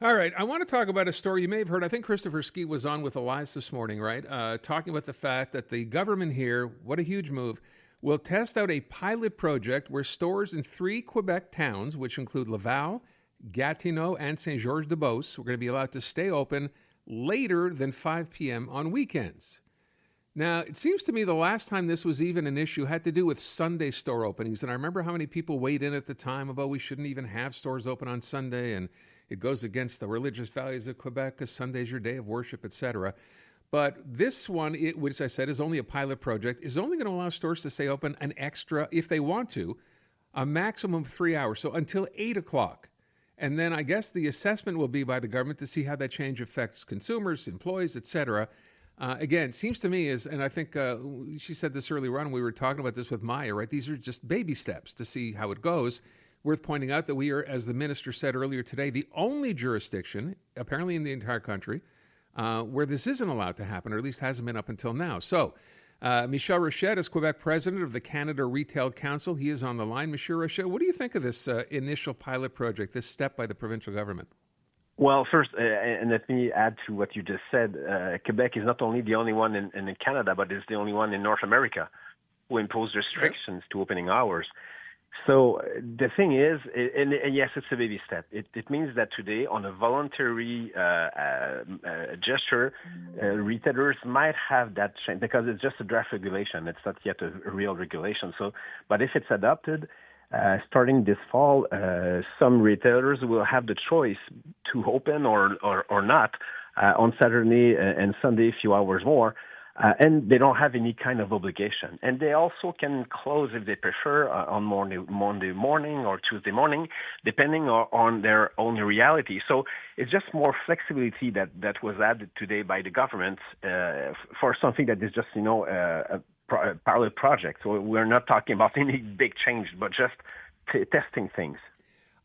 All right, I want to talk about a story you may have heard. I think Christopher Skeet was on with Elias this morning, right? Talking about the fact that the government here, what a huge move, will test out a pilot project where stores in 3 Quebec towns, which include Laval, Gatineau, and Saint-Georges-de-Beauce, are going to be allowed to stay open later than 5 p.m. on weekends. Now, it seems to me the last time this was even an issue had to do with Sunday store openings. And I remember how many people weighed in at the time about we shouldn't even have stores open on Sunday, and it goes against the religious values of Quebec because Sunday's your day of worship, etc. But this one, which I said is only a pilot project, is only going to allow stores to stay open an extra, if they want to, a maximum of 3 hours, so until 8 o'clock. And then I guess the assessment will be by the government to see how that change affects consumers, employees, etc. Again, it seems to me and I think she said this earlier on, we were talking about this with Maya, right? These are just baby steps to see how it goes. Worth pointing out that we are, as the minister said earlier today, the only jurisdiction, apparently in the entire country, where this isn't allowed to happen, or at least hasn't been up until now. So, Michel Rochette is Quebec president of the Canada Retail Council. He is on the line. Michel Rochette, what do you think of this initial pilot project, this step by the provincial government? Well, first, and let me add to what you just said. Quebec is not only the only one in Canada, but it's the only one in North America who imposed restrictions to opening hours. So the thing is, and yes, it's a baby step. It means that today, on a voluntary gesture, retailers might have that change because it's just a draft regulation. It's not yet a real regulation. So, but if it's adopted, starting this fall, some retailers will have the choice to open or not on Saturday and Sunday, a few hours more. And they don't have any kind of obligation. And they also can close if they prefer on Monday morning or Tuesday morning, depending on their own reality. So it's just more flexibility that was added today by the government for something that is just, a pilot project. So we're not talking about any big change, but just testing things.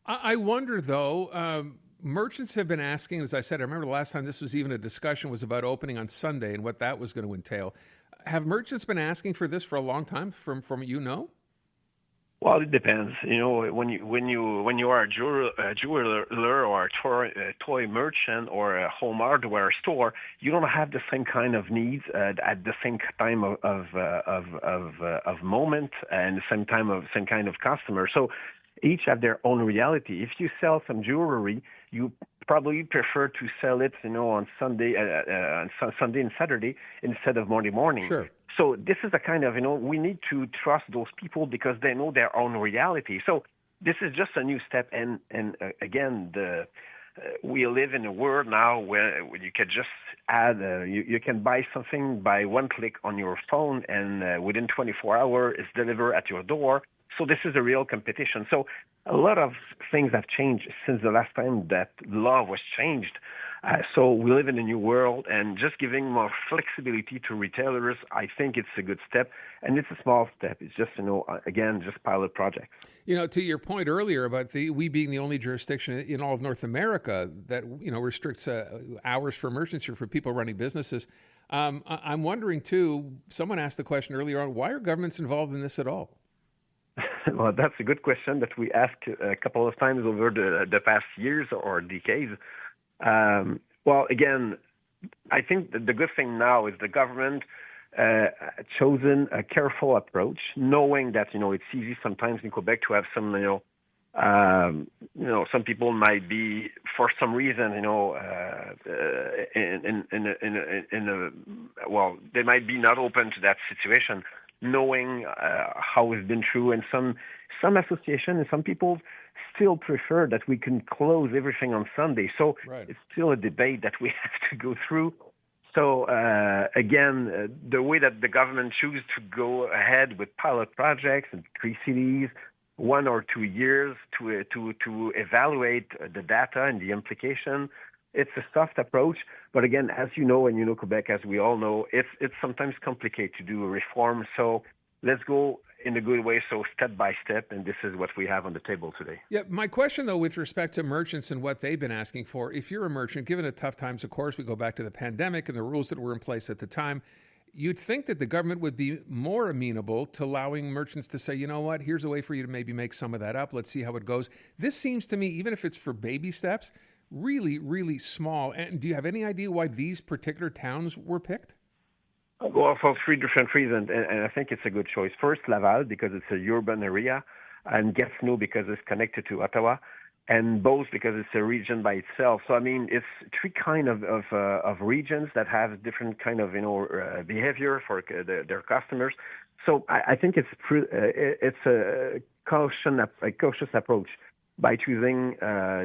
I wonder, though, merchants have been asking, as I said, I remember the last time this was even a discussion was about opening on Sunday and what that was going to entail. Have merchants been asking for this for a long time from what you know? Well, it depends. When you are a jeweler or a toy merchant or a home hardware store, you don't have the same kind of needs at the same time of moment and same kind of customer. So each have their own reality. If you sell some jewelry, you probably prefer to sell it, on Sunday, Sunday and Saturday instead of Monday morning. Sure. So this is the kind of, we need to trust those people because they know their own reality. So this is just a new step. And again, we live in a world now where you can just add, you can buy something by one click on your phone and within 24 hours it's delivered at your door. So this is a real competition. So a lot of things have changed since the last time that law was changed. So we live in a new world, and just giving more flexibility to retailers, I think it's a good step. And it's a small step. It's just, again, just pilot projects. To your point earlier about we being the only jurisdiction in all of North America that, restricts hours for merchants or for people running businesses. I'm wondering, too, someone asked the question earlier on, why are governments involved in this at all? Well, that's a good question that we asked a couple of times over the past years or decades. Well, again, I think that the good thing now is the government chosen a careful approach, knowing that it's easy sometimes in Quebec to have some some people might be for some reason they might be not open to that situation, knowing how it's been through, and some association and some people still prefer that we can close everything on Sunday. So right. It's still a debate that we have to go through. So again, the way that the government chooses to go ahead with pilot projects in 3 cities, 1 or 2 years to evaluate the data and the implication. It's a soft approach, but again, as you know, and Quebec, as we all know, it's sometimes complicated to do a reform. So let's go in a good way, so step by step, and this is what we have on the table today. Yeah, my question, though, with respect to merchants and what they've been asking for, if you're a merchant, given the tough times, of course, we go back to the pandemic and the rules that were in place at the time, you'd think that the government would be more amenable to allowing merchants to say, you know what, here's a way for you to maybe make some of that up. Let's see how it goes. This seems to me, even if it's for baby steps, really, really small. And do you have any idea why these particular towns were picked? Well, for three different reasons, and I think it's a good choice. First, Laval, because it's a urban area, and Gatineau, because it's connected to Ottawa, and Beauce, because it's a region by itself. So, I mean, it's three kind of regions that have different kind of, behavior for their customers. So I think it's a cautious approach by choosing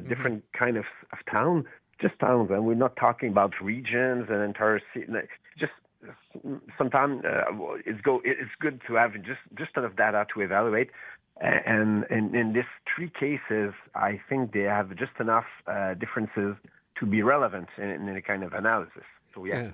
different kind of town, just towns, and we're not talking about regions and entire city. Just sometimes it's good to have just enough data to evaluate. And in these three cases, I think they have just enough differences to be relevant in any kind of analysis. So, yeah.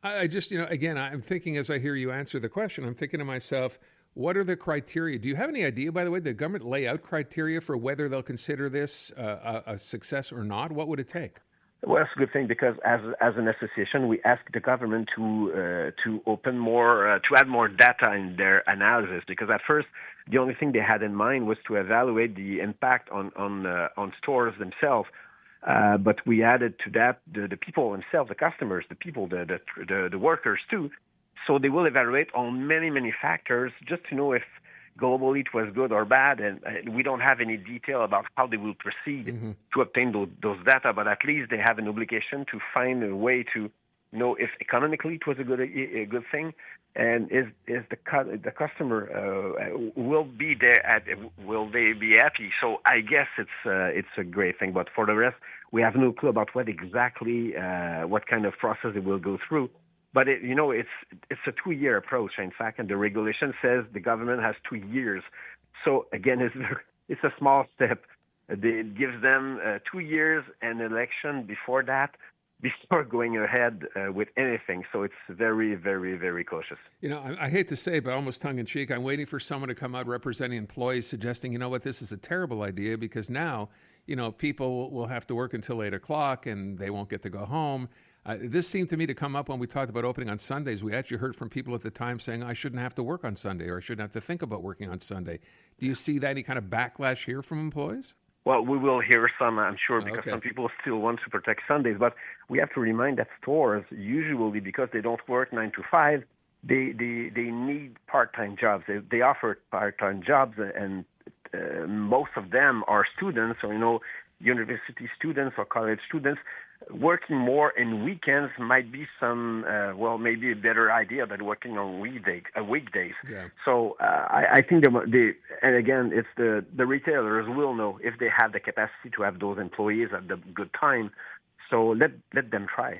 I just, again, I'm thinking as I hear you answer the question, I'm thinking to myself, what are the criteria? Do you have any idea, by the way, the government lay out criteria for whether they'll consider this a success or not? What would it take? Well, it's a good thing because as an association, we asked the government to open more, to add more data in their analysis. Because at first, the only thing they had in mind was to evaluate the impact on stores themselves. But we added to that the people themselves, the customers, the people, the workers too. So they will evaluate on many factors just to know if globally it was good or bad, and we don't have any detail about how they will proceed to obtain those data, but at least they have an obligation to find a way to know if economically it was a good thing, and is the customer will be there will they be happy? So I guess it's a great thing, but for the rest, we have no clue about what exactly what kind of process it will go through. But it's a 2-year approach, in fact, and the regulation says the government has 2 years. So again, it's a small step. It gives them 2 years and election before that, before going ahead with anything. So it's very, very, very cautious. I hate to say it, but almost tongue-in-cheek, I'm waiting for someone to come out representing employees suggesting, this is a terrible idea because now, people will have to work until 8 o'clock and they won't get to go home. This seemed to me to come up when we talked about opening on Sundays. We actually heard from people at the time saying, I shouldn't have to work on Sunday or I shouldn't have to think about working on Sunday. Do you see that any kind of backlash here from employees? Well, we will hear some, I'm sure, because some people still want to protect Sundays. But we have to remind that stores, usually because they don't work 9 to 5, they need part-time jobs. They offer part-time jobs, and most of them are students, or, university students or college students. Working more in weekends might be maybe a better idea than working on weekdays. Yeah. So I think and again, it's the retailers will know if they have the capacity to have those employees at the good time. So let them try.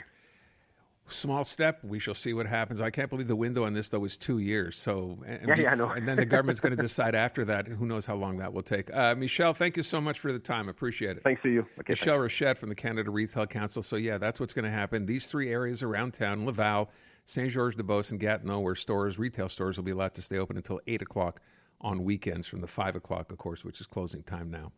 Small step. We shall see what happens. I can't believe the window on this, though, is 2 years. So, I know. And then the government's going to decide after that. Who knows how long that will take. Michel, thank you so much for the time. Appreciate it. Thanks to you. Okay, Michel Rochette from the Canada Retail Council. So, that's what's going to happen. These 3 areas around town, Laval, Saint-Georges-de-Beauce, and Gatineau, where retail stores will be allowed to stay open until 8 o'clock on weekends from the 5 o'clock, of course, which is closing time now.